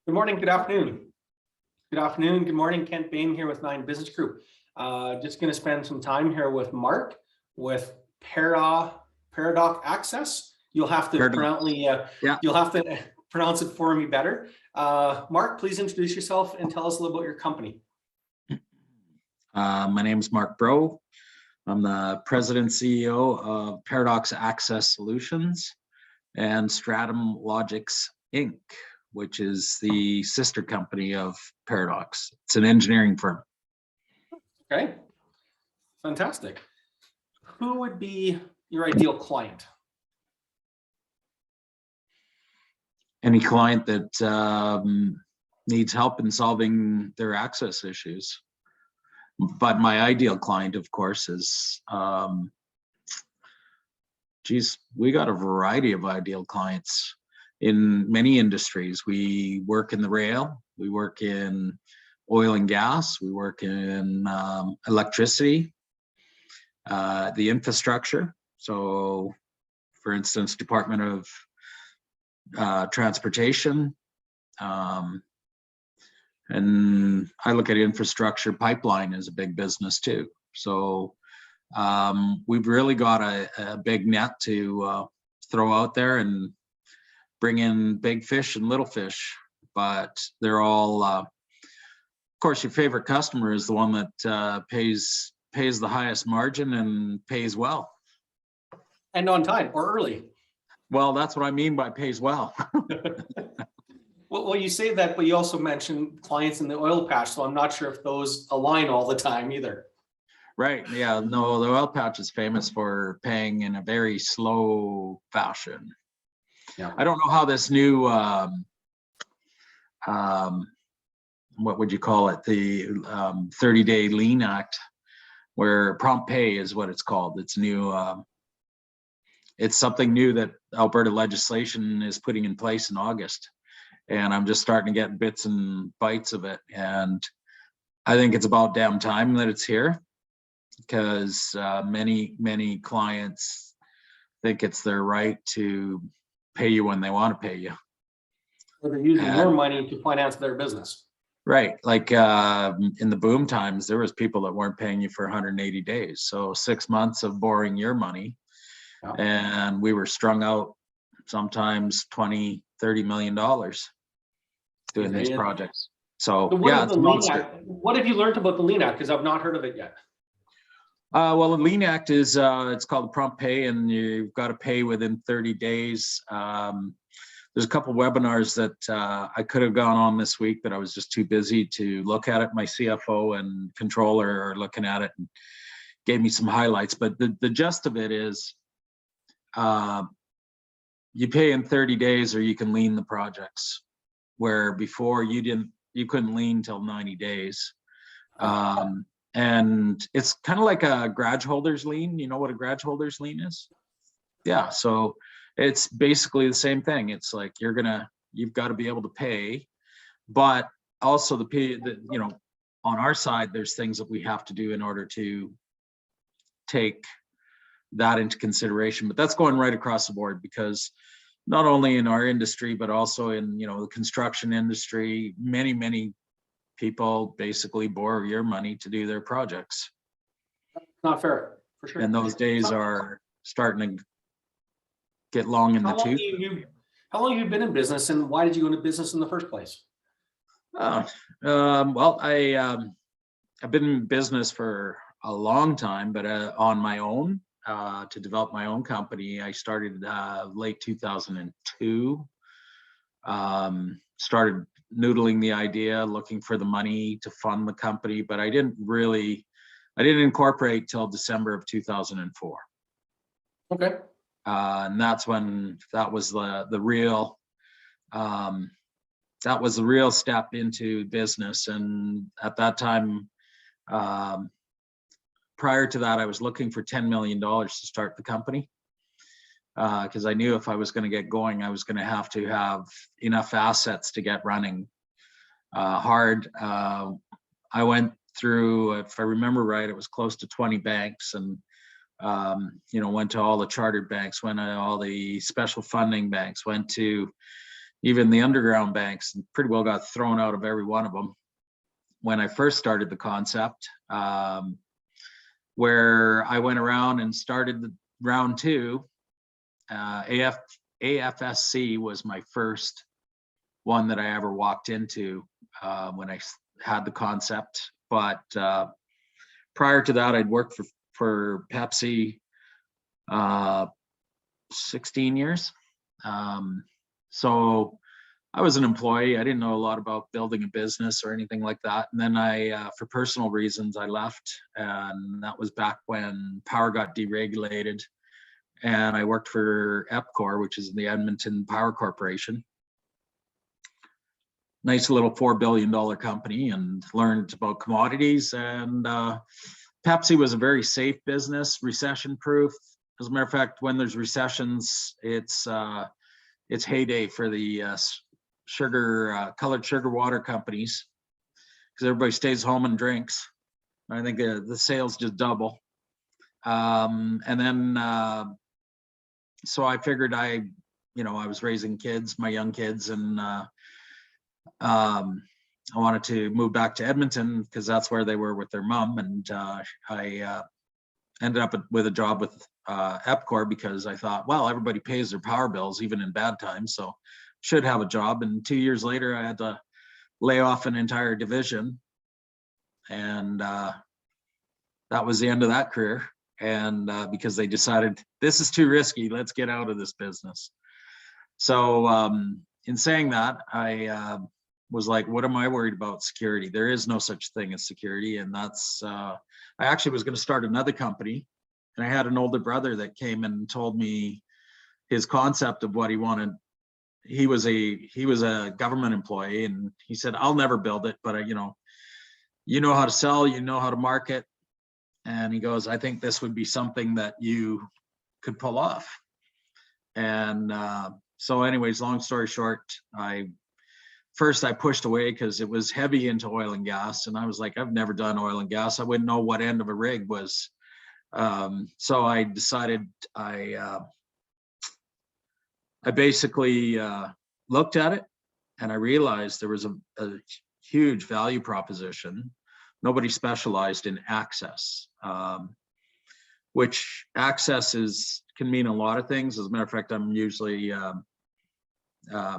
Good morning, good afternoon. Good afternoon, good morning. Kent Bain here with 9 Business Group. Just going to spend some time here with Marc with Paradox Access. You'll have to pronounce it for me better. Marc, please introduce yourself and tell us a little about your company. My name is Marc Bro. I'm the president and CEO of Paradox Access Solutions and Stratum Logics Inc., which is the sister company of Paradox. It's an engineering firm. Okay, fantastic. Who would be your ideal client? Any client that needs help in solving their access issues. But my ideal client, of course, is, we got a variety of ideal clients in many industries. We work in the rail, we work in oil and gas, we work in electricity, the infrastructure. So, for instance, Department of Transportation, and I look at infrastructure. Pipeline is a big business too. So we've really got a big net to throw out there and bring in big fish and little fish, but they're all, of course, your favorite customer is the one that pays the highest margin and pays well. And on time or early. Well, that's what I mean by pays well. Well, you say that, but you also mentioned clients in the oil patch, so I'm not sure if those align all the time either. Right, yeah, no, the oil patch is famous for paying in a very slow fashion. Yeah. I don't know how this new, what would you call it, the 30-day Lean Act, where prompt pay is what it's called. It's new. It's something new that Alberta legislation is putting in place in August. And I'm just starting to get bits and bites of it. And I think it's about damn time that it's here, because many clients think it's their right to pay you when they want to pay you. Or they're using your money to finance their business. Right. Like in the boom times, there was people that weren't paying you for 180 days. So 6 months of borrowing your money. Yeah. And we were strung out sometimes $20, $30 million doing these projects. So yeah, it's a monster. What have you learned about the Lean Act? Because I've not heard of it yet. Well, the Lean Act is, it's called prompt pay, and you've got to pay within 30 days. There's a couple webinars that I could have gone on this week, but I was just too busy to look at it. My CFO and controller are looking at it and gave me some highlights. But the gist of it is, you pay in 30 days or you can lien the projects, where before you couldn't lien till 90 days. And it's kind of like a garage holder's lien. You know what a garage holder's lien is? Yeah, so it's basically the same thing. It's like you've got to be able to pay, but also on our side, there's things that we have to do in order to take that into consideration. But that's going right across the board, because not only in our industry, but also in the construction industry, many people basically borrow your money to do their projects. Not fair, for sure. And those days are starting to get long in the tooth. How long have you been in business, and why did you go into business in the first place? Well, I've been in business for a long time, but on my own. To develop my own company, I started late 2002. Started noodling the idea, looking for the money to fund the company, but I didn't incorporate till December of 2004. Okay. And that was the real step into business. And at that time, prior to that, I was looking for $10 million to start the company, because I knew if I was going to get going, I was going to have enough assets to get running hard. I went through, if I remember right, it was close to 20 banks, and went to all the chartered banks, went to all the special funding banks, went to even the underground banks, pretty well got thrown out of every one of them when I first started the concept, where I went around and started round two. AFSC was my first one that I ever walked into when I had the concept. But prior to that, I'd worked for Pepsi 16 years. So I was an employee. I didn't know a lot about building a business or anything like that. And then for personal reasons, I left. And that was back when power got deregulated. And I worked for EPCOR, which is the Edmonton Power Corporation. Nice little $4 billion company, and learned about commodities. And Pepsi was a very safe business, recession-proof. As a matter of fact, when there's recessions, it's heyday for the colored sugar water companies, because everybody stays home and drinks. I think the sales just double. And then, so I figured I was raising kids, my young kids, and I wanted to move back to Edmonton because that's where they were with their mom. And I ended up with a job with EPCOR because I thought, well, everybody pays their power bills, even in bad times, so should have a job. And 2 years later, I had to lay off an entire division. And that was the end of that career. And because they decided this is too risky, let's get out of this business. So in saying that, I was like, what am I worried about? Security. There is no such thing as security. And that's, I actually was going to start another company. And I had an older brother that came and told me his concept of what he wanted. He was a government employee, and he said, I'll never build it, but you know how to sell, you know how to market. And he goes, I think this would be something that you could pull off. And so anyways, long story short, I pushed away because it was heavy into oil and gas. And I was like, I've never done oil and gas. I wouldn't know what end of a rig was. So I decided I basically looked at it, and I realized there was a huge value proposition. Nobody specialized in access, which access can mean a lot of things. As a matter of fact, I'm usually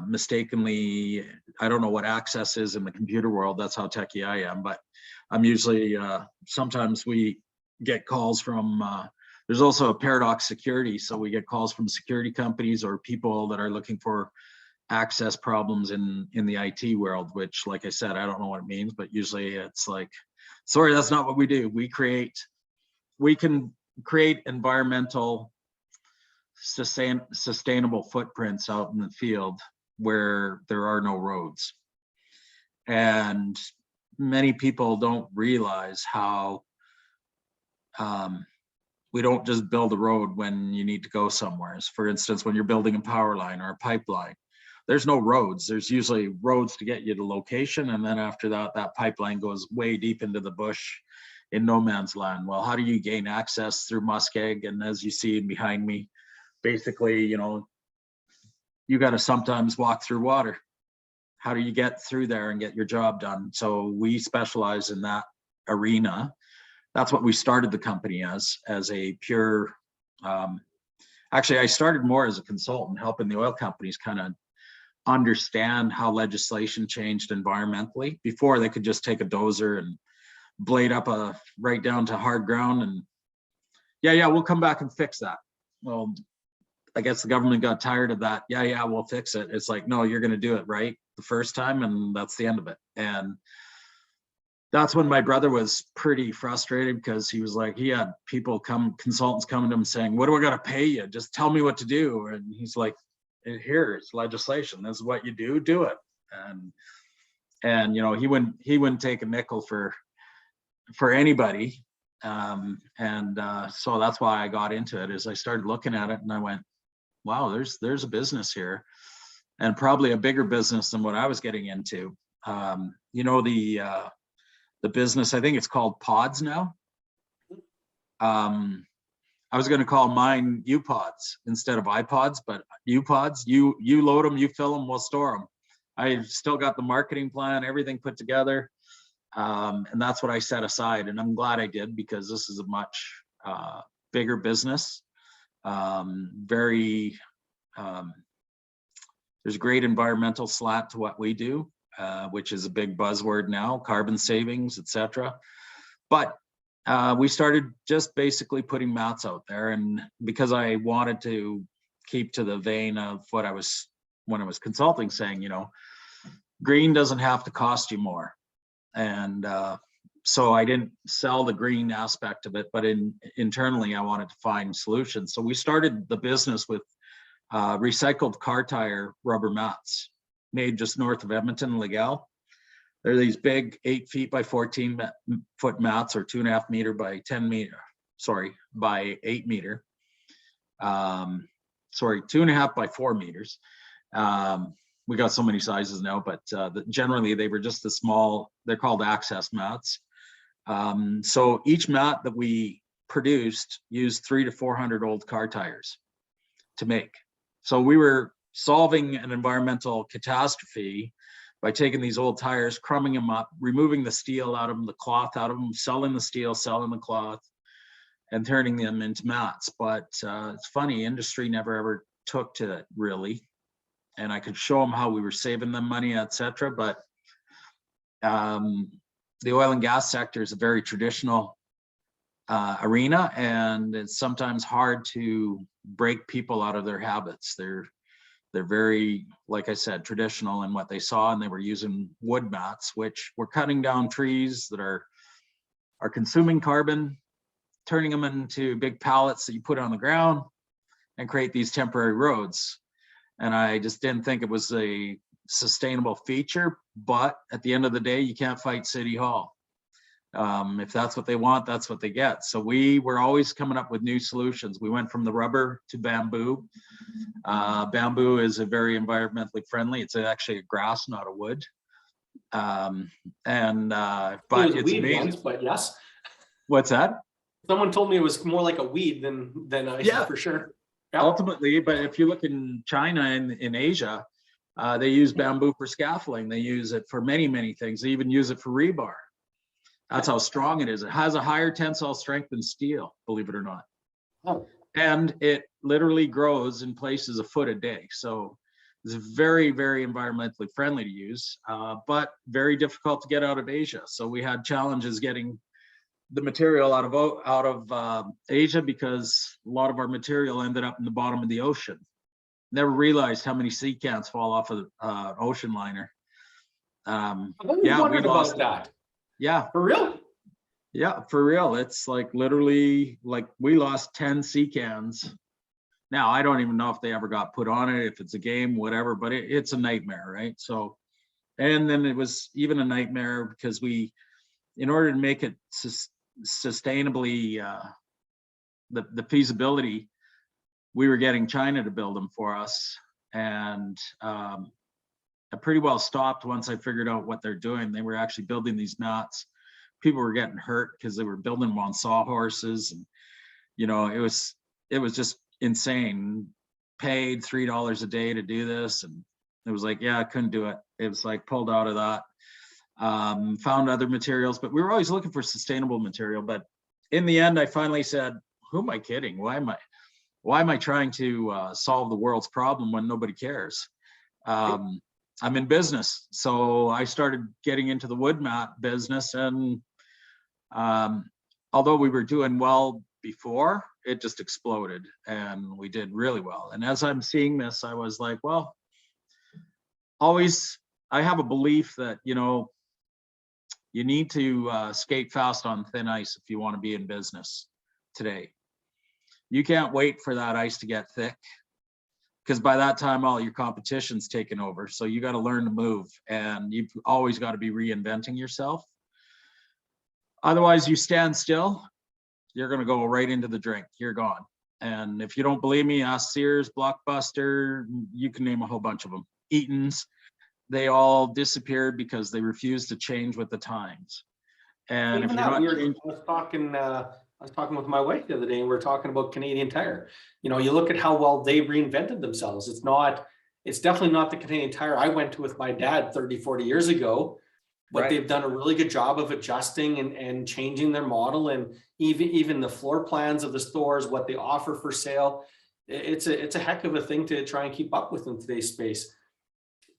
mistakenly, I don't know what access is in the computer world. That's how techie I am. But I'm usually, sometimes we get calls from, there's also a paradox security. So we get calls from security companies or people that are looking for access problems in the IT world, which, like I said, I don't know what it means, but usually it's like, sorry, that's not what we do. We can create environmental sustainable footprints out in the field where there are no roads. And many people don't realize how we don't just build a road when you need to go somewhere. For instance, when you're building a power line or a pipeline, there's no roads. There's usually roads to get you to location. And then after that, that pipeline goes way deep into the bush in no man's land. Well, how do you gain access through muskeg? And as you see behind me, basically, you got to sometimes walk through water. How do you get through there and get your job done? So we specialize in that arena. That's what we started the company as a pure, actually, I started more as a consultant, helping the oil companies kind of understand how legislation changed environmentally. Before, they could just take a dozer and blade up right down to hard ground and yeah, we'll come back and fix that. Well, I guess the government got tired of that. Yeah, we'll fix it. It's like, no, you're going to do it right the first time, and that's the end of it. And that's when my brother was pretty frustrated, because he was like, he had consultants coming to him saying, what do I got to pay you? Just tell me what to do. And he's like, here's legislation. This is what you do it. And he wouldn't take a nickel for anybody. So that's why I got into it. Is I started looking at it and I went, wow, there's a business here, and probably a bigger business than what I was getting into. The business, I think it's called pods now. I was going to call mine U-Pods instead of iPods, but U-Pods, you load them, you fill them, we'll store them. I've still got the marketing plan, everything put together. And that's what I set aside. And I'm glad I did, because this is a much bigger business. There's a great environmental slant to what we do, which is a big buzzword now, carbon savings, etc. But we started just basically putting mats out there, and because I wanted to keep to the vein of what I was, when I was consulting, saying, green doesn't have to cost you more. And so I didn't sell the green aspect of it, but internally I wanted to find solutions. So we started the business with recycled car tire rubber mats made just north of Edmonton, Legal. They're these big 8 feet by 14 foot mats, or 2.5 meter by 10 meter, by 8 meter. 2.5 by 4 meters. We got so many sizes now, but generally they were just the small, they're called access mats. So each mat that we produced used 300 to 400 old car tires to make. So we were solving an environmental catastrophe by taking these old tires, crumbing them up, removing the steel out of them, the cloth out of them, selling the steel, selling the cloth, and turning them into mats. But it's funny, industry never ever took to it, really. And I could show them how we were saving them money, etc. But the oil and gas sector is a very traditional arena, and it's sometimes hard to break people out of their habits. They're very, like I said, traditional in what they saw, and they were using wood mats, which were cutting down trees that are consuming carbon, turning them into big pallets that you put on the ground and create these temporary roads. And I just didn't think it was a sustainable feature, but at the end of the day, you can't fight City Hall. If that's what they want, that's what they get. So we were always coming up with new solutions. We went from the rubber to bamboo. Bamboo is a very environmentally friendly. It's actually a grass, not a wood. But it's amazing. Once, but yes. What's that? Someone told me it was more like a weed than ice, yeah, for sure. Yep. Ultimately, but if you look in China and in Asia, they use bamboo for scaffolding. They use it for many, many things. They even use it for rebar. That's how strong it is. It has a higher tensile strength than steel, believe it or not. Oh. And it literally grows in places a foot a day. So it's very, very environmentally friendly to use, but very difficult to get out of Asia. So we had challenges getting the material out of Asia, because a lot of our material ended up in the bottom of the ocean. Never realized how many sea cans fall off of an ocean liner. I've always wondered about that. Yeah. For real? Yeah, for real. It's like literally, like we lost 10 sea cans. Now, I don't even know if they ever got put on it, if it's a game, whatever, but it's a nightmare, right? So, and then it was even a nightmare because in order to make it sustainably, the feasibility, we were getting China to build them for us. And I pretty well stopped once I figured out what they're doing. They were actually building these mats. People were getting hurt because they were building them on sawhorses, and it was just insane. Paid $3 a day to do this, and it was like, yeah, I couldn't do it. It was like pulled out of that. Found other materials, but we were always looking for sustainable material. But in the end, I finally said, who am I kidding? Why am I trying to solve the world's problem when nobody cares? I'm in business. So I started getting into the wood mat business, and although we were doing well before, it just exploded and we did really well. And as I'm seeing this, I was like, well, I have a belief that, you need to skate fast on thin ice if you want to be in business today. You can't wait for that ice to get thick, because by that time, all your competition's taken over. So you got to learn to move, and you've always got to be reinventing yourself. Otherwise, you stand still, you're going to go right into the drink. You're gone. And if you don't believe me, ask Sears, Blockbuster, you can name a whole bunch of them. Eaton's, they all disappeared because they refused to change with the times. And even if you're not I was talking I was talking with my wife the other day, and we are talking about Canadian Tire. You know, you look at how well they've reinvented themselves. It's definitely not the Canadian Tire I went to with my dad 30, 40 years ago, but Right. they've done a really good job of adjusting and changing their model, and even the floor plans of the stores, what they offer for sale. It's a heck of a thing to try and keep up with in today's space.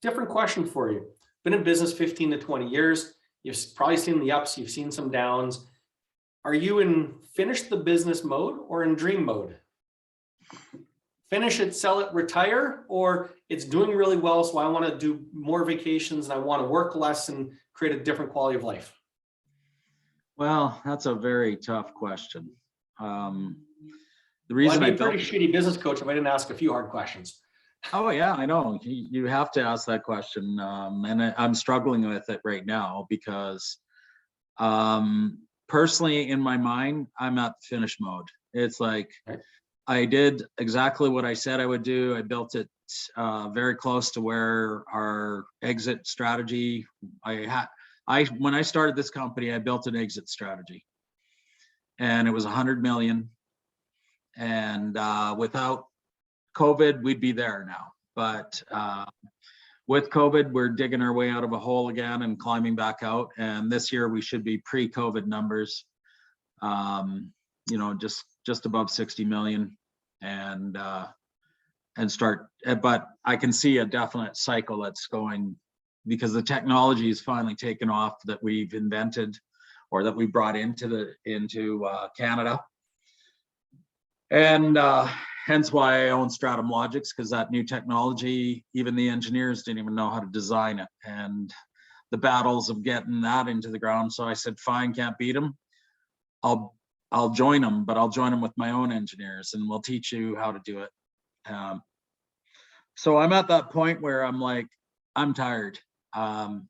Different question for you. Been in business 15 to 20 years. You've probably seen the ups, you've seen some downs. Are you in finish the business mode or in dream mode? Finish it, sell it, retire, or it's doing really well, so I want to do more vacations and I want to work less and create a different quality of life? Well, that's a very tough question. The Well, reason I'd I be a built, pretty shitty business coach if I didn't ask a few hard questions. oh yeah, I know you have to ask that question, and I'm struggling with it right now because personally, in my mind, I'm at finish mode. It's like Right. I did exactly what I said I would do. I built it very close to where our exit strategy. When I started this company, I built an exit strategy, and it was 100 million. And without COVID, we'd be there now. But with COVID, we're digging our way out of a hole again and climbing back out. And this year we should be pre-COVID numbers, you know, just above 60 million, and start. But I can see a definite cycle that's going, because the technology is finally taken off that we've invented or that we brought into Canada. And hence why I own Stratum Logics, because that new technology, even the engineers didn't even know how to design it, and the battles of getting that into the ground. So I said, fine, can't beat them. I'll join them, but I'll join them with my own engineers, and we'll teach you how to do it. So I'm at that point where I'm like, I'm tired. I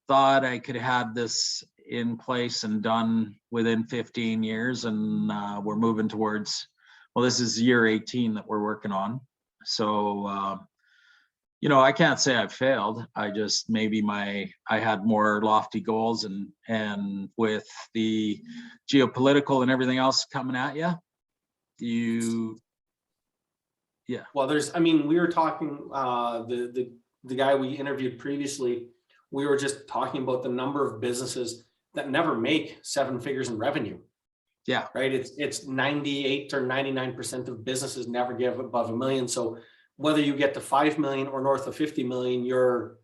thought I could have this in place and done within 15 years, and we're moving towards, well, this is year 18 that we're working on. So you know, I can't say I've failed. I just, maybe I had more lofty goals, and with the geopolitical and everything else coming at you, yeah. Well, I mean, we were talking, the guy we interviewed previously, we were just talking about the number of businesses that never make 7 figures in revenue. Yeah. Right. It's 98 or 99% of businesses never give above $1 million. So whether you get to 5 million or north of 50 million, you're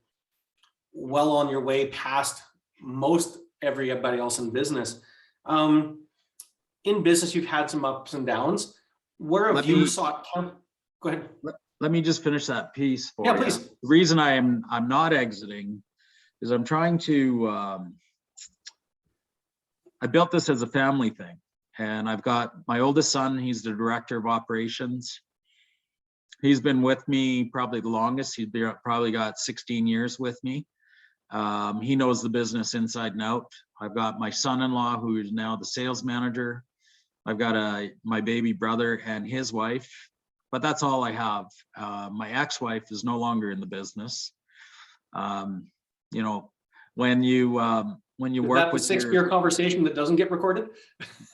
well on your way past most everybody else in business. In business, you've had some ups and downs. Where have you sought? Go ahead. Let me just finish that piece for you. Please. The reason I'm not exiting is I'm trying to, I built this as a family thing, and I've got my oldest son. He's the director of operations. He's been with me probably the longest. He's probably got 16 years with me. He knows the business inside and out. I've got my son-in-law, who is now the sales manager. I've got my baby brother and his wife, but that's all I have. My ex-wife is no longer in the business. You know, when you work with the 6-beer conversation that doesn't get recorded,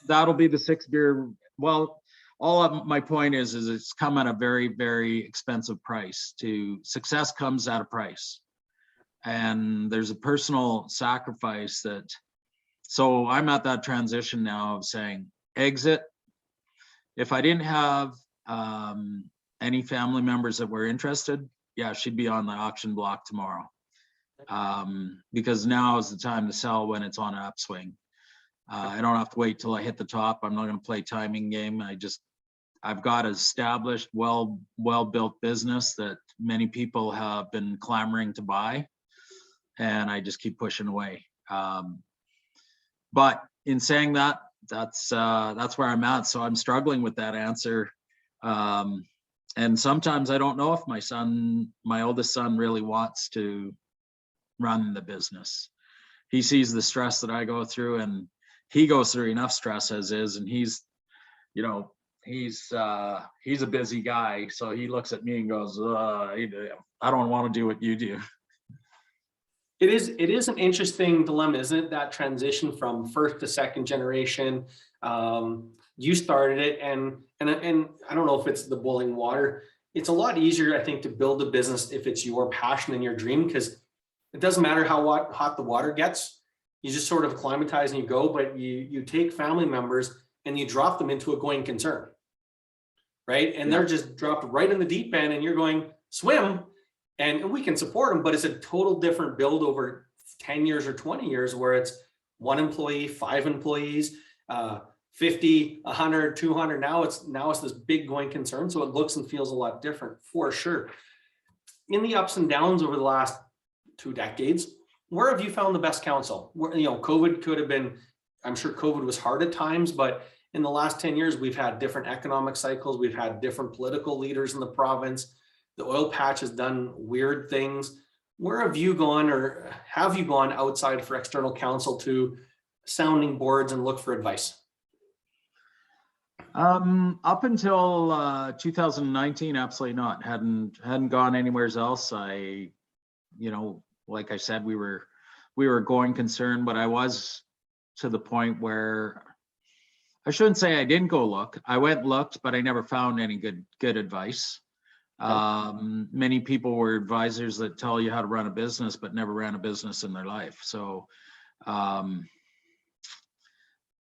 that'll be the 6-beer. Well, all of my point is it's come at a very, very expensive price. Success comes at a price, and there's a personal sacrifice that. So I'm at that transition now of saying exit. If I didn't have any family members that were interested, yeah, she'd be on the auction block tomorrow. Because now is the time to sell when it's on an upswing. I don't have to wait till I hit the top. I'm not going to play timing game. I've got an established, well-built business that many people have been clamoring to buy, and I just keep pushing away. But in saying that, that's where I'm at. So I'm struggling with that answer. And sometimes I don't know if my oldest son really wants to run the business. He sees the stress that I go through, and he goes through enough stress as is, and he's a busy guy. So he looks at me and goes, I don't want to do what you do. It is an interesting dilemma, isn't it? That transition from first to second generation. You started it, and I don't know if it's the boiling water. It's a lot easier, I think, to build a business if it's your passion and your dream, because it doesn't matter how hot the water gets. You just sort of acclimatize and you go, but you take family members and you drop them into a going concern, right? And they're just dropped right in the deep end, and you're going swim, and we can support them, but it's a total different build over 10 years or 20 years, where it's 1 employee, 5 employees, 50, 100, 200. Now it's this big going concern. So it looks and feels a lot different for sure. In the ups and downs over the last 2 decades, where have you found the best counsel? Where, COVID could have been, I'm sure COVID was hard at times, but in the last 10 years, we've had different economic cycles. We've had different political leaders in the province. The oil patch has done weird things. Where have you gone, or have you gone outside for external counsel to sounding boards and look for advice? Up until 2019, absolutely not. Hadn't gone anywhere else. Like I said, we were going concern, but I was to the point where I shouldn't say I didn't go look. I went looked, but I never found any good advice. Many people were advisors that tell you how to run a business, but never ran a business in their life. So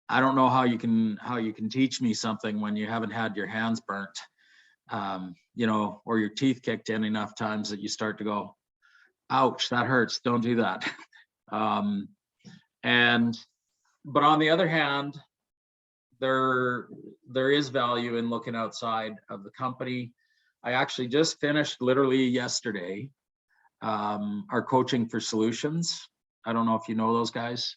I don't know how you can teach me something when you haven't had your hands burnt, or your teeth kicked in enough times that you start to go, ouch, that hurts. Don't do that. But on the other hand, there is value in looking outside of the company. I actually just finished literally yesterday our coaching for solutions. I don't know if you know those guys.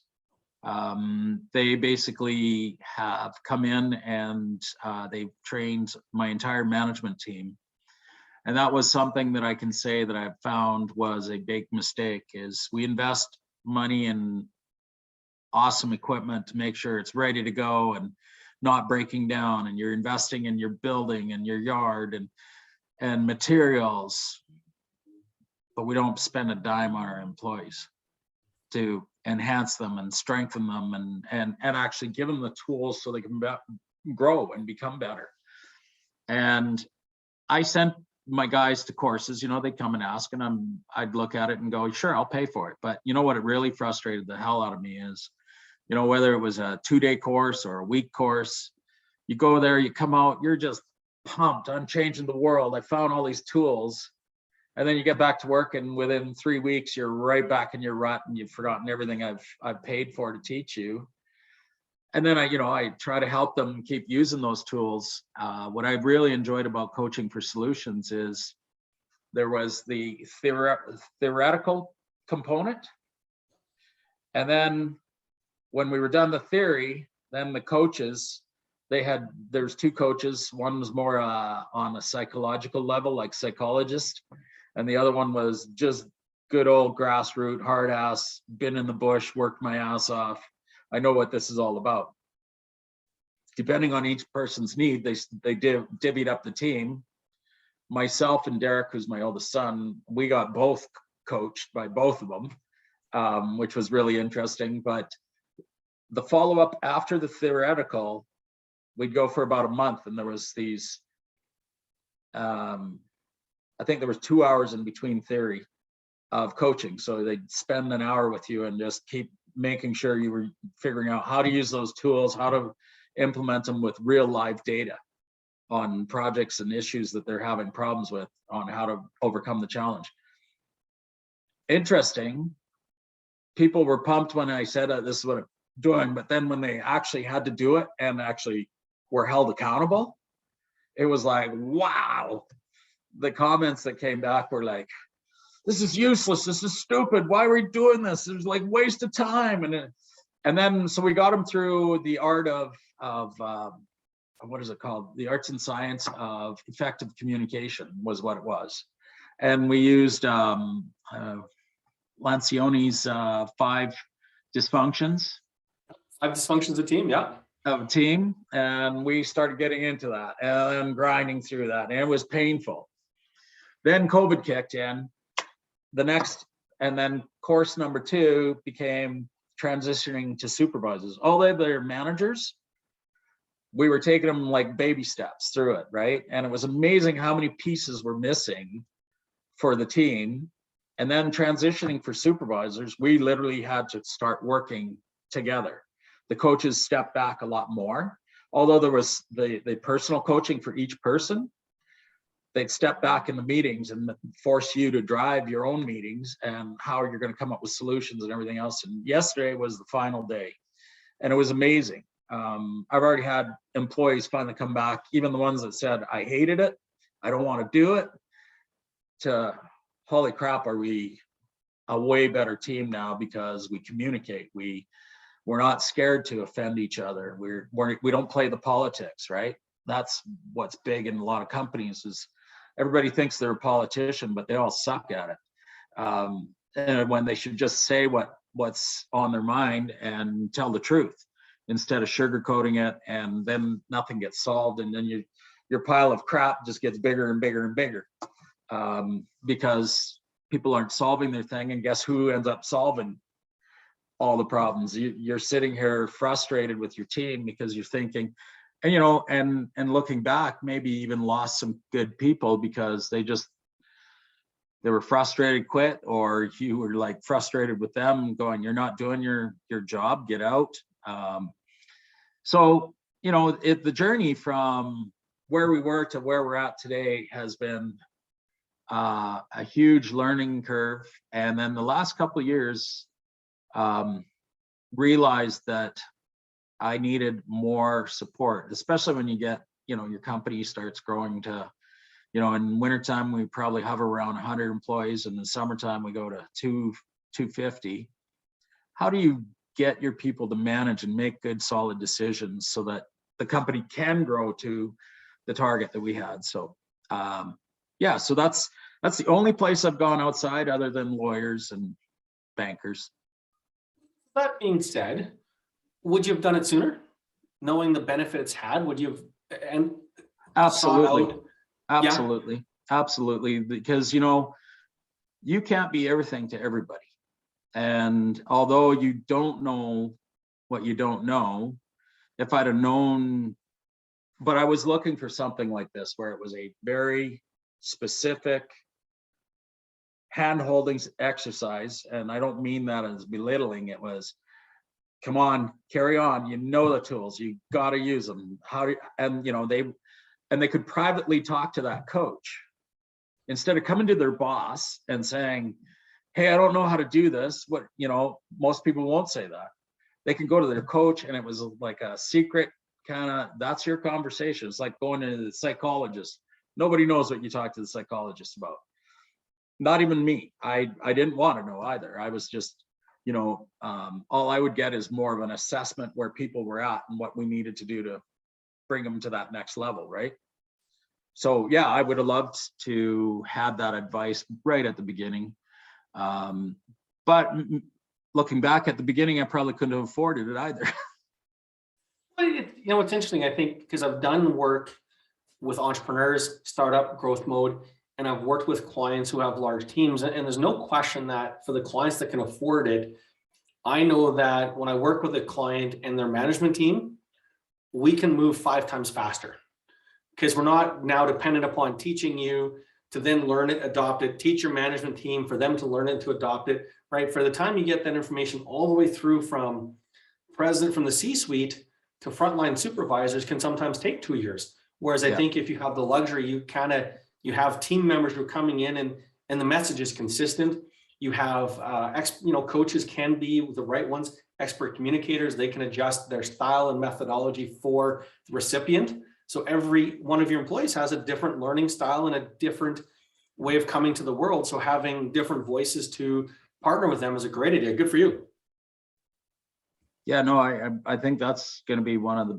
They basically have come in and they've trained my entire management team. And that was something that I can say that I found was a big mistake, is we invest money in awesome equipment to make sure it's ready to go and not breaking down, and you're investing in your building and your yard and materials, but we don't spend a dime on our employees to enhance them and strengthen them and actually give them the tools so they can grow and become better. And I sent my guys to courses, they'd come and ask, and I'd look at it and go, sure, I'll pay for it. But what it really frustrated the hell out of me is, whether it was a 2-day course or a week course, you go there, you come out, you're just pumped. I'm changing the world. I found all these tools. And then you get back to work, and within 3 weeks, you're right back in your rut, and you've forgotten everything I've paid for to teach you. And then I try to help them keep using those tools. What I really enjoyed about coaching for solutions is there was the theoretical component, and then when we were done the theory, then the coaches, there's 2 coaches. One was more on a psychological level, like psychologist, and the other one was just good old grassroots, hard ass, been in the bush, worked my ass off. I know what this is all about. Depending on each person's need, they divvied up the team. Myself and Derek, who's my oldest son, we got both coached by both of them, which was really interesting. But the follow-up after the theoretical, we'd go for about a month, and there was these, I think there was 2 hours in between theory of coaching. So they'd spend an hour with you and just keep making sure you were figuring out how to use those tools, how to implement them with real live data on projects and issues that they're having problems with, on how to overcome the challenge. Interesting. People were pumped when I said this is what I'm doing, but then when they actually had to do it and actually were held accountable, it was like, wow. The comments that came back were like, this is useless, this is stupid, why are we doing this? It was like waste of time. And then so we got them through the art of what is it called? The arts and science of effective communication was what it was. And we used Lancioni's 5 dysfunctions. 5 dysfunctions of team, yeah. Of a team, and we started getting into that and grinding through that, and it was painful. Then COVID kicked in. The next And then course number 2 became transitioning to supervisors. Although they're managers, we were taking them like baby steps through it, right? And it was amazing how many pieces were missing for the team. And then transitioning for supervisors, we literally had to start working together. The coaches stepped back a lot more. Although there was the personal coaching for each person, they'd step back in the meetings and force you to drive your own meetings and how you're going to come up with solutions and everything else. And yesterday was the final day, and it was amazing. I've already had employees finally come back, even the ones that said, I hated it, I don't want to do it, to holy crap, are we a way better team now because we communicate. We're not scared to offend each other. We don't play the politics, right? That's what's big in a lot of companies is everybody thinks they're a politician, but they all suck at it. And when they should just say what's on their mind and tell the truth instead of sugarcoating it, and then nothing gets solved, and then your pile of crap just gets bigger and bigger and bigger because people aren't solving their thing. And guess who ends up solving all the problems? You're sitting here frustrated with your team because you're thinking, and and looking back, maybe even lost some good people because they were frustrated, quit, or you were like frustrated with them going, you're not doing your job, get out. So the journey from where we were to where we're at today has been a huge learning curve. And then the last couple of years, realized that I needed more support, especially when you get, your company starts growing to, in wintertime, we probably hover around 100 employees. In the summertime, we go to 250. How do you get your people to manage and make good, solid decisions so that the company can grow to the target that we had? So, so that's the only place I've gone outside other than lawyers and bankers. That being said, would you have done it sooner, knowing the benefit it's had? Would you have? And absolutely, Yeah. absolutely, because you can't be everything to everybody. And although you don't know what you don't know, if I'd have known, but I was looking for something like this where it was a very specific hand-holding exercise, and I don't mean that as belittling. It was, come on, carry on. The tools, you got to use them. And they could privately talk to that coach instead of coming to their boss and saying, hey, I don't know how to do this. Most people won't say that. They can go to their coach, and it was like a secret kind of, that's your conversation. It's like going to the psychologist. Nobody knows what you talk to the psychologist about. Not even me. I didn't want to know either. I was just, all I would get is more of an assessment where people were at and what we needed to do to bring them to that next level, right? So yeah, I would have loved to have that advice right at the beginning. But looking back at the beginning, I probably couldn't have afforded it either. It's interesting, I think, because I've done work with entrepreneurs, startup, growth mode, and I've worked with clients who have large teams. And there's no question that for the clients that can afford it, I know that when I work with a client and their management team, we can move 5 times faster because we're not now dependent upon teaching you to then learn it, adopt it, teach your management team for them to learn it, to adopt it, right? For the time you get that information all the way through from president, from the C-suite to frontline supervisors can sometimes take 2 years. Whereas I think if you have the luxury, you have team members who are coming in and the message is consistent. You have coaches can be the right ones, expert communicators. They can adjust their style and methodology for the recipient. So every one of your employees has a different learning style and a different way of coming to the world. So having different voices to partner with them is a great idea. Good for you. Yeah, no, I think that's going to be one of the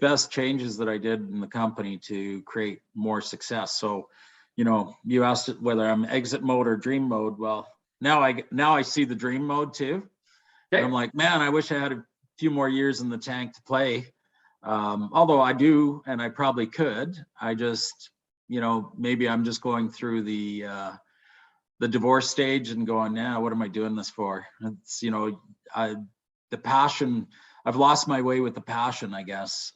best changes that I did in the company to create more success. So, you asked whether I'm exit mode or dream mode. Well, now I see the dream mode too. Okay. And I'm like, man, I wish I had a few more years in the tank to play. Although I do, and I probably could. I just, maybe I'm just going through the the divorce stage and going, yeah, what am I doing this for? It's, you know, the passion, I've lost my way with the passion, I guess.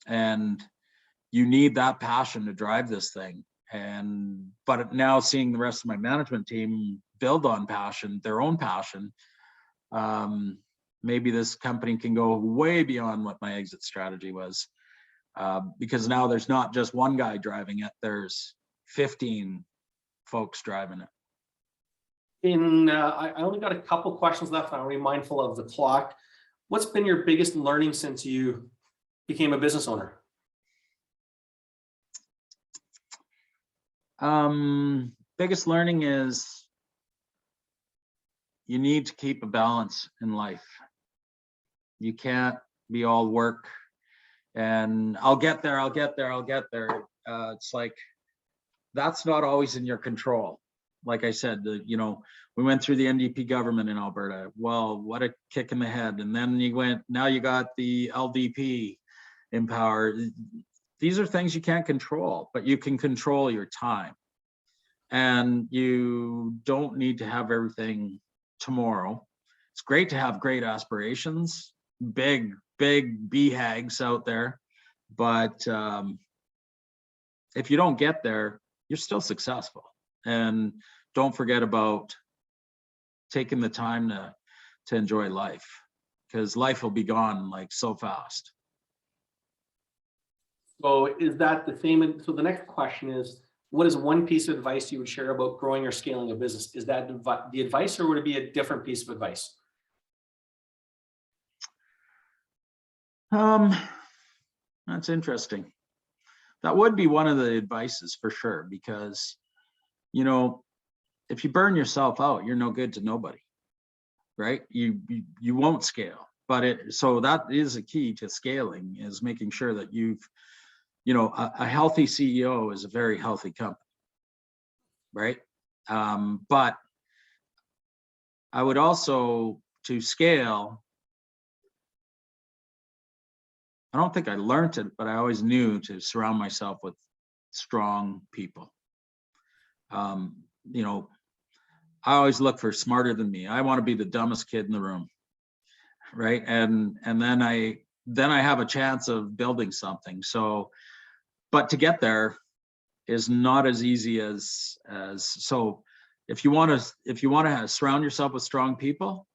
And you need that passion to drive this thing. But now seeing the rest of my management team build on passion, their own passion, maybe this company can go way beyond what my exit strategy was. Because now there's not just one guy driving it, there's 15 folks driving it. I only got a couple questions left. I'm really mindful of the clock. What's been your biggest learning since you became a business owner? Biggest learning is you need to keep a balance in life. You can't be all work and I'll get there. It's like, that's not always in your control. Like I said, you know, we went through the NDP government in Alberta. Well, what a kick in the head. And then now you got the LDP in power. These are things you can't control, but you can control your time. And you don't need to have everything tomorrow. It's great to have great aspirations, big BHAGs out there. But if you don't get there, you're still successful. And don't forget about taking the time to enjoy life, because life will be gone like so fast. So is that the same? So the next question is, what is one piece of advice you would share about growing or scaling a business? Is that the advice, or would it be a different piece of advice? That's interesting. That would be one of the advices for sure, because, you know, if you burn yourself out, you're no good to nobody, right? You won't scale. But so that is a key to scaling, is making sure that you know, a healthy CEO is a very healthy company, right? But I would also, to scale, I don't think I learned it, but I always knew to surround myself with strong people. You know, I always look for smarter than me. I want to be the dumbest kid in the room, right? And then I have a chance of building something. So, but to get there is not as easy as so. If you want to surround yourself with strong people,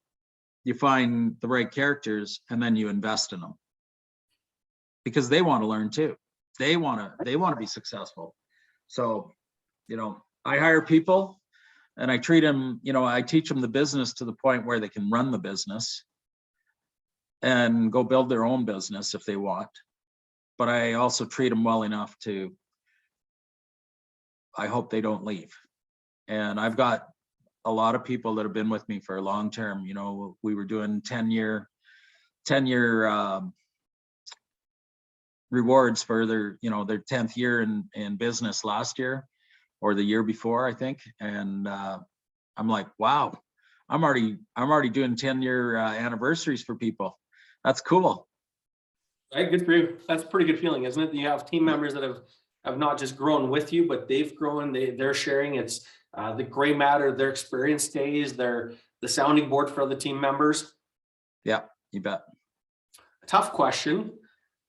you find the right characters and then you invest in them, because they want to learn too. They want to be successful. So, you know, I hire people and I treat them, you know, I teach them the business to the point where they can run the business and go build their own business if they want. But I also treat them well enough to, I hope they don't leave. And I've got a lot of people that have been with me for a long term. You know, we were doing 10-year rewards for their, you know, their 10th year in business last year, or the year before, I think. And I'm like, wow, I'm already doing 10-year anniversaries for people. That's cool. Right, good for you. That's a pretty good feeling, isn't it? You have team members that have not just grown with you, but they've grown. They're sharing. It's the gray matter, their experience stays. They're the sounding board for other team members. Yeah, you bet. A tough question.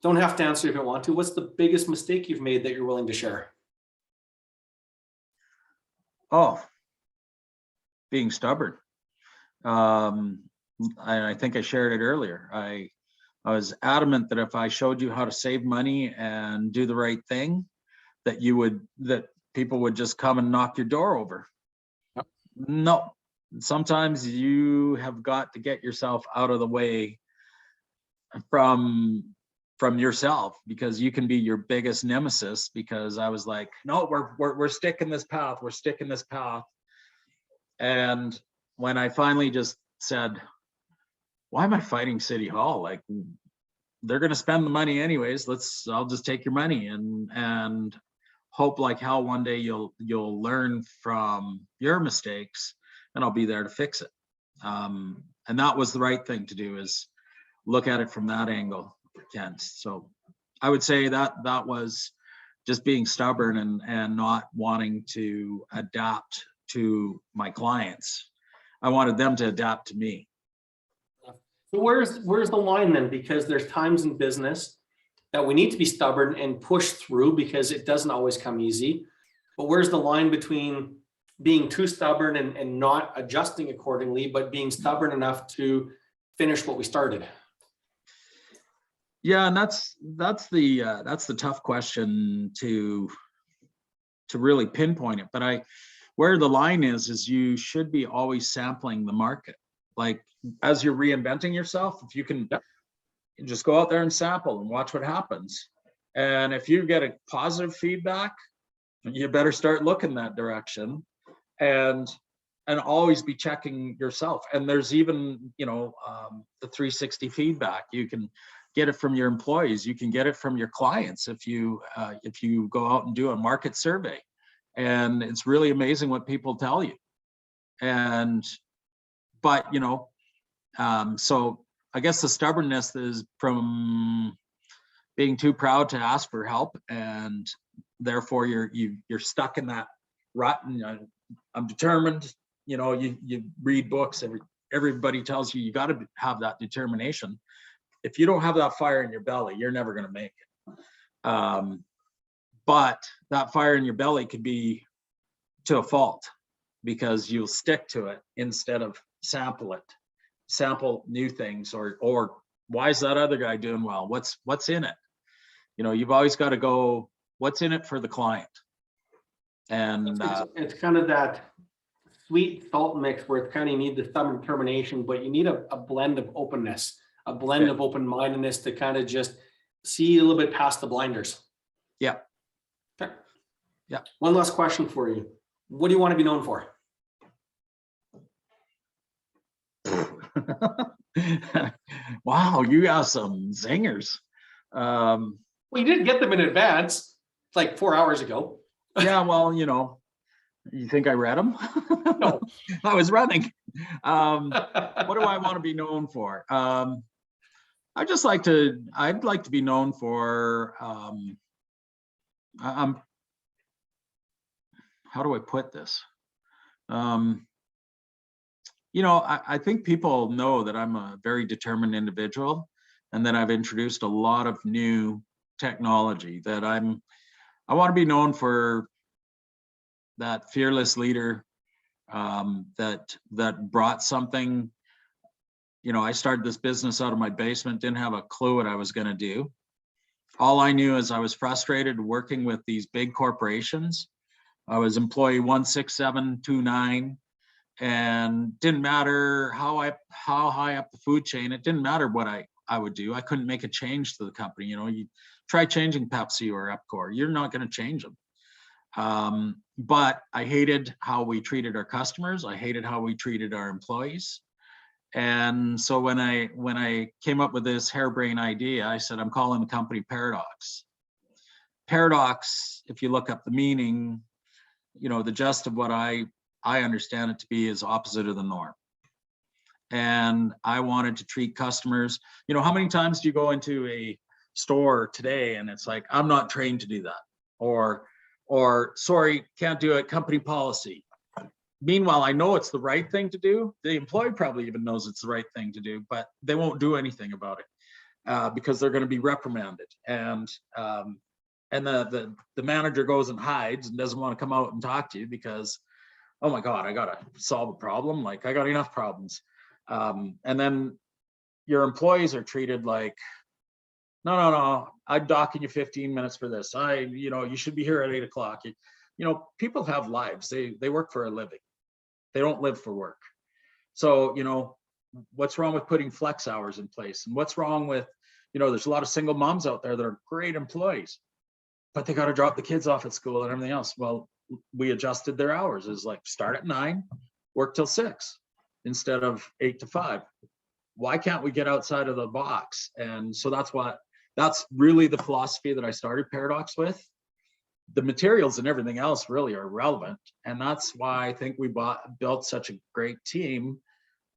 Don't have to answer if you don't want to. What's the biggest mistake you've made that you're willing to share? Oh, being stubborn. I think I shared it earlier. I was adamant that if I showed you how to save money and do the right thing, that people would just come and knock your door over. Yep. No, sometimes you have got to get yourself out of the way from yourself, because you can be your biggest nemesis. Because I was like, no, we're sticking this path. We're sticking this path. And when I finally just said, why am I fighting City Hall? Like, they're going to spend the money anyways. I'll just take your money and hope like hell one day you'll learn from your mistakes, and I'll be there to fix it. And that was the right thing to do, is look at it from that angle, Kent. So I would say that was just being stubborn and not wanting to adapt to my clients. I wanted them to adapt to me. So where's the line then? Because there's times in business that we need to be stubborn and push through because it doesn't always come easy. But where's the line between being too stubborn and not adjusting accordingly, but being stubborn enough to finish what we started? Yeah, and that's the tough question to really pinpoint it. But where the line is you should be always sampling the market. Like as you're reinventing yourself, if you can just go out there and sample and watch what happens. And if you get a positive feedback, you better start looking that direction, and always be checking yourself. And there's even, the 360 feedback. You can get it from your employees. You can get it from your clients if you go out and do a market survey. And it's really amazing what people tell you. But so I guess the stubbornness is from being too proud to ask for help, and therefore you're stuck in that rut. And I'm determined. You read books. Everybody tells you got to have that determination. If you don't have that fire in your belly, you're never going to make it. But that fire in your belly could be to a fault, because you'll stick to it instead of sample new things, or why is that other guy doing well? What's in it? You've always got to go, what's in it for the client? And it's kind of that sweet salt mix where it's kind of, you need the stubborn determination, but you need a blend of openness, a blend of open-mindedness to kind of just see a little bit past the blinders. Yeah. Okay. Yeah. One last question for you. What do you want to be known for? Wow, you got some zingers. Well, you didn't get them in advance, like 4 hours ago. Yeah, well, you think I read them? No. I was running. What do I want to be known for? I'd like to be known for, how do I put this? I think people know that I'm a very determined individual, and that I've introduced a lot of new technology. That I want to be known for that fearless leader, that brought something. I started this business out of my basement, didn't have a clue what I was going to do. All I knew is I was frustrated working with these big corporations. I was employee 16729, and didn't matter how high up the food chain. It didn't matter what I would do. I couldn't make a change to the company. You try changing Pepsi or Epcor, you're not going to change them. But I hated how we treated our customers. I hated how we treated our employees. And so when I came up with this harebrained idea, I said, I'm calling the company Paradox. Paradox, if you look up the meaning, the gist of what I understand it to be is opposite of the norm. And I wanted to treat customers, how many times do you go into a store today and it's like, I'm not trained to do that, or sorry, can't do it, company policy. Meanwhile, I know it's the right thing to do. The employee probably even knows it's the right thing to do, but they won't do anything about it because they're going to be reprimanded. And the manager goes and hides and doesn't want to come out and talk to you because, oh my God, I got to solve a problem. Like, I got enough problems. And then your employees are treated like, no, I'm docking you 15 minutes for this. You should be here at 8 o'clock. People have lives. They work for a living. They don't live for work. So, what's wrong with putting flex hours in place? And what's wrong with, there's a lot of single moms out there that are great employees, but they got to drop the kids off at school and everything else. Well, we adjusted their hours. Is like, start at 9, work till 6 instead of 8 to 5. Why can't we get outside of the box? And so that's really the philosophy that I started Paradox with. The materials and everything else really are relevant. And that's why I think we built such a great team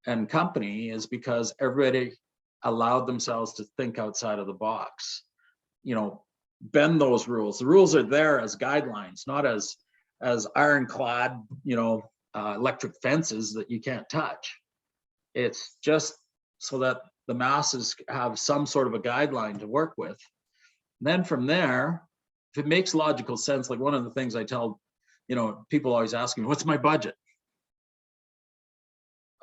and company, is because everybody allowed themselves to think outside of the box, bend those rules. The rules are there as guidelines, not as ironclad, electric fences that you can't touch. It's just so that the masses have some sort of a guideline to work with. Then from there, if it makes logical sense, like one of the things I tell, people always ask me, what's my budget?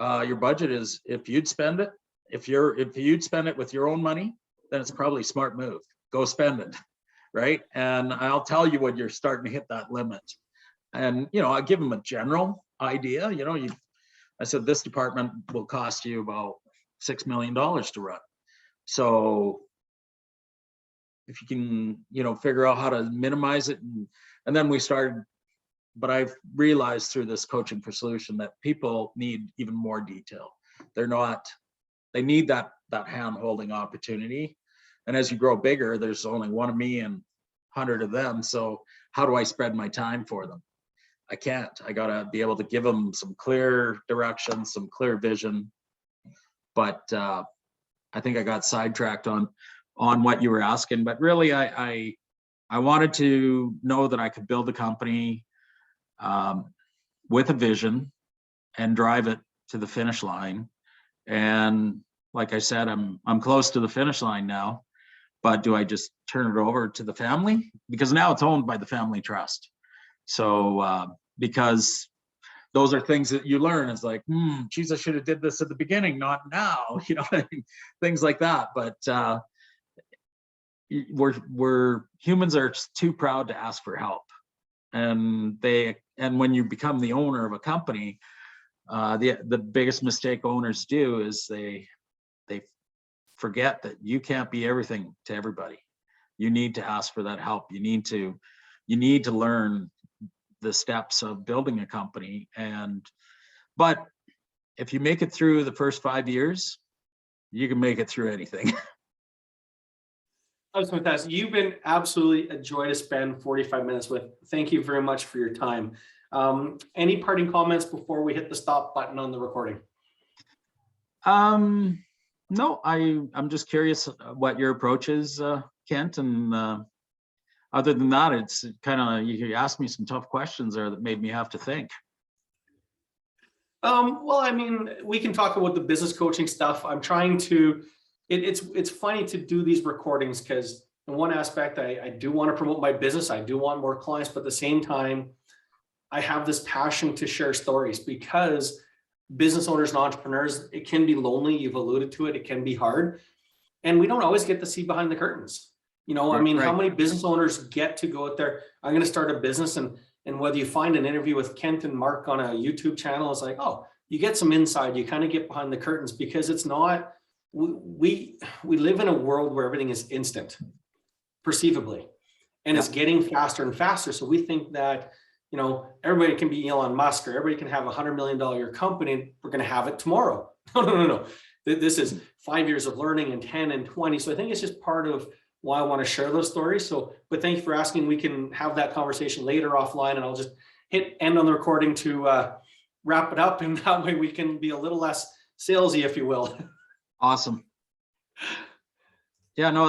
Your budget is, if you'd spend it, if you'd spend it with your own money, then it's probably a smart move. Go spend it, right? And I'll tell you when you're starting to hit that limit. And I give them a general idea. I said this department will cost you about $6 million to run. So if you can, figure out how to minimize it, and then we started. But I've realized through this coaching for solution that people need even more detail. They need that hand holding opportunity. And as you grow bigger, there's only one of me and 100 of them. So how do I spread my time for them? I can't. I gotta be able to give them some clear direction, some clear vision. But I think I got sidetracked on what you were asking. But really, I wanted to know that I could build a company with a vision and drive it to the finish line. And like I said, I'm close to the finish line now, but do I just turn it over to the family? Because now it's owned by the family trust. So because those are things that you learn. It's like, geez, I should have did this at the beginning, not now, things like that. But humans are too proud to ask for help. And when you become the owner of a company, the biggest mistake owners do is they forget that you can't be everything to everybody. You need to ask for that help. You need to learn the steps of building a company. But if you make it through the first 5 years, you can make it through anything. I was fantastic. You've been absolutely a joy to spend 45 minutes with. Thank you very much for your time. Any parting comments before we hit the stop button on the recording? No, I'm just curious what your approach is, Kent. And other than that, it's kind of, you asked me some tough questions there that made me have to think. Well, I mean, we can talk about the business coaching stuff. I'm trying to, it's funny to do these recordings because in one aspect, I do want to promote my business. I do want more clients, but at the same time, I have this passion to share stories because business owners and entrepreneurs, it can be lonely. You've alluded to it. It can be hard. And we don't always get to see behind the curtains. I mean, Right. How many business owners get to go out there? I'm going to start a business, and whether you find an interview with Kent and Marc on a YouTube channel, it's like, oh, you get some insight. You kind of get behind the curtains because it's not. We live in a world where everything is instant, perceivably, and it's getting faster and faster. So we think that everybody can be Elon Musk or everybody can have $100 million company. We're going to have it tomorrow. No. This is 5 years of learning and 10 and 20. So I think it's just part of why I want to share those stories. So, but thank you for asking. We can have that conversation later offline, and I'll just hit end on the recording to wrap it up. And that way we can be a little less salesy, if you will. Awesome. Yeah, no,